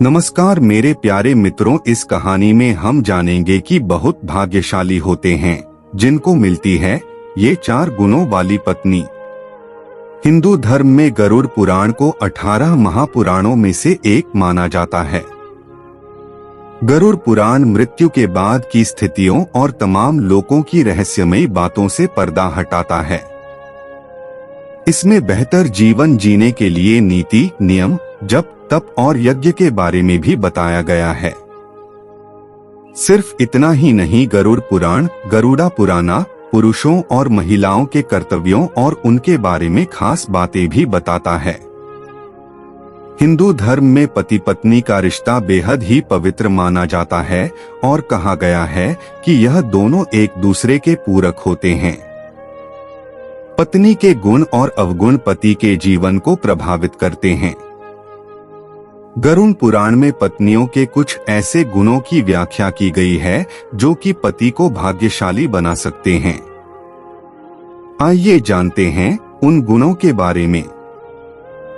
नमस्कार मेरे प्यारे मित्रों, इस कहानी में हम जानेंगे कि बहुत भाग्यशाली होते हैं जिनको मिलती है ये 4 गुणों वाली पत्नी। हिंदू धर्म में गरुड़ पुराण को 18 महापुराणों में से एक माना जाता है। गरुड़ पुराण मृत्यु के बाद की स्थितियों और तमाम लोगों की रहस्यमयी बातों से पर्दा हटाता है। इसमें बेहतर जीवन जीने के लिए नीति, नियम, जप, तप और यज्ञ के बारे में भी बताया गया है। सिर्फ इतना ही नहीं, गरुड़ पुराण गरुड़ा पुराना पुरुषों और महिलाओं के कर्तव्यों और उनके बारे में खास बातें भी बताता है। हिंदू धर्म में पति पत्नी का रिश्ता बेहद ही पवित्र माना जाता है और कहा गया है कि यह दोनों एक दूसरे के पूरक होते हैं। पत्नी के गुण और अवगुण पति के जीवन को प्रभावित करते हैं। गरुड़ पुराण में पत्नियों के कुछ ऐसे गुणों की व्याख्या की गई है जो कि पति को भाग्यशाली बना सकते हैं। आइए जानते हैं उन गुणों के बारे में।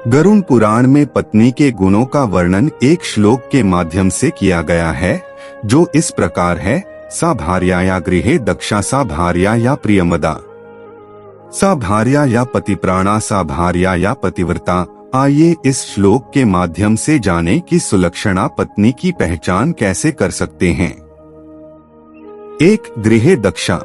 गरुड़ पुराण में पत्नी के गुणों का वर्णन एक श्लोक के माध्यम से किया गया है जो इस प्रकार है। सा भार्या गृहे दक्षा, सा भार्या या प्रियमदा, सा भार्या या पतिप्राणा, सा भार्या या पतिव्रता। आइए इस श्लोक के माध्यम से जानें कि सुलक्षणा पत्नी की पहचान कैसे कर सकते हैं। 1. गृहे दक्षा,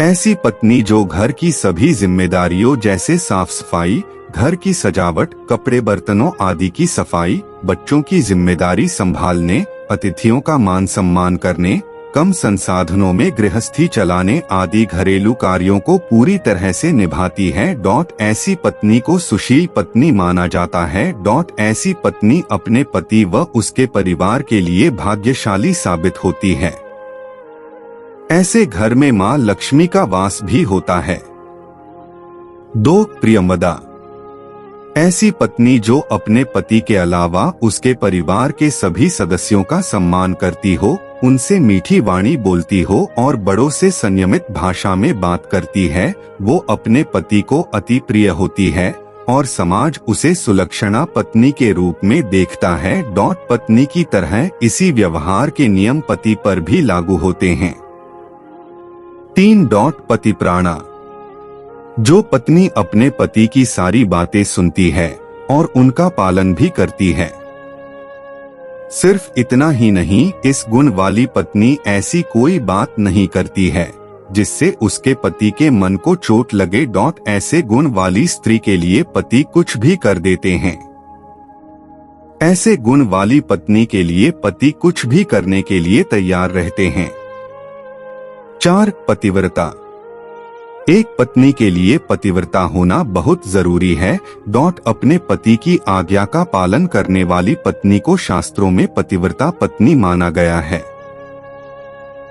ऐसी पत्नी जो घर की सभी जिम्मेदारियों जैसे साफ सफाई, घर की सजावट, कपड़े बर्तनों आदि की सफाई, बच्चों की जिम्मेदारी संभालने, अतिथियों का मान सम्मान करने, कम संसाधनों में गृहस्थी चलाने आदि घरेलू कार्यों को पूरी तरह से निभाती है। ऐसी पत्नी को सुशील पत्नी माना जाता है। ऐसी पत्नी अपने पति व उसके परिवार के लिए भाग्यशाली साबित होती है। ऐसे घर में मां लक्ष्मी का वास भी होता है। 2. प्रियमदा, ऐसी पत्नी जो अपने पति के अलावा उसके परिवार के सभी सदस्यों का सम्मान करती हो, उनसे मीठी वाणी बोलती हो और बड़ों से संयमित भाषा में बात करती है, वो अपने पति को अति प्रिय होती है और समाज उसे सुलक्षणा पत्नी के रूप में देखता है। पत्नी की तरह इसी व्यवहार के नियम पति पर भी लागू होते हैं। 3. पतिप्राणा, जो पत्नी अपने पति की सारी बातें सुनती है और उनका पालन भी करती है। सिर्फ इतना ही नहीं, इस गुण वाली पत्नी ऐसी कोई बात नहीं करती है जिससे उसके पति के मन को चोट लगे। ऐसे गुण वाली स्त्री के लिए पति कुछ भी कर देते हैं। ऐसे गुण वाली पत्नी के लिए पति कुछ भी करने के लिए तैयार रहते हैं। 4. पतिव्रता, एक पत्नी के लिए पतिव्रता होना बहुत जरूरी है। अपने पति की आज्ञा का पालन करने वाली पत्नी को शास्त्रों में पतिव्रता पत्नी माना गया है।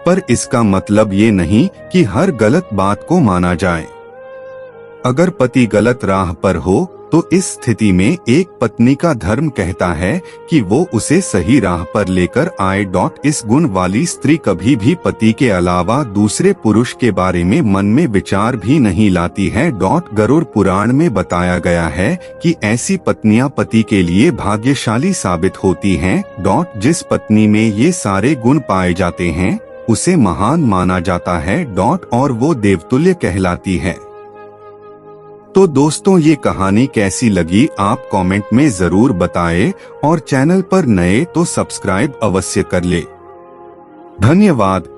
पर इसका मतलब ये नहीं कि हर गलत बात को माना जाए। अगर पति गलत राह पर हो तो इस स्थिति में एक पत्नी का धर्म कहता है कि वो उसे सही राह पर लेकर आए। इस गुण वाली स्त्री कभी भी पति के अलावा दूसरे पुरुष के बारे में मन में विचार भी नहीं लाती है। गरुड़ पुराण में बताया गया है कि ऐसी पत्नियां पति के लिए भाग्यशाली साबित होती हैं। जिस पत्नी में ये सारे गुण पाए जाते हैं उसे महान माना जाता है और वो देवतुल्य कहलाती है। तो दोस्तों, ये कहानी कैसी लगी आप कमेंट में जरूर बताएं और चैनल पर नए तो सब्सक्राइब अवश्य कर ले। धन्यवाद।